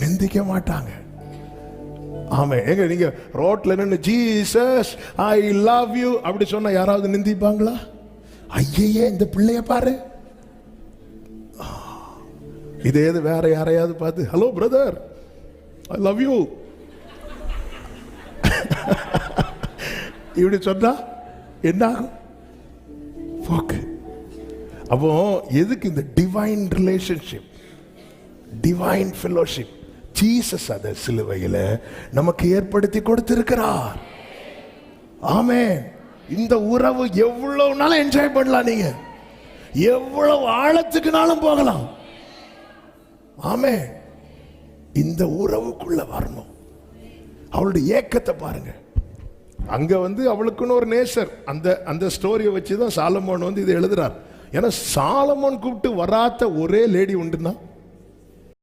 நிந்திக்க மாட்டாங்க. ஆமே. எங்க நீங்க ரோட்ல நின்று ஜீசஸ் ஐ லவ் யூ அப்படி சொன்னா யாராவது நிந்திப்பாங்களா? ஐயே இந்த பிள்ளைய பாரு. இதே வேற யாரையாவது பார்த்து hello brother I love you இப்படி சொன்னா என்ன ஆகும்? அப்போ எதுக்கு இந்த divine relationship, divine fellowship Jesus அத சிலுவையில நமக்கு ஏற்படுத்தி கொடுத்திருக்கிறார். ஆமென். இந்த உறவு எவ்வளவு நாளும் என்ஜாய் பண்ணலாம், நீங்க எவ்வளவு ஆழத்துக்குனாலும் போகலாம். ஆமென். இந்த உறவுக்குள்ள வரணும். அவளுடைய ஏக்கத்தை பாருங்க. அங்க அவளுக்குன்னு ஒரு நேசர், அந்த ஸ்டோரியை வச்சுதான் சாலமோன் இதை எழுதுறார். ஏன்னா சாலமோன் கூப்பிட்டு வராத ஒரே லேடி உண்டுன்னா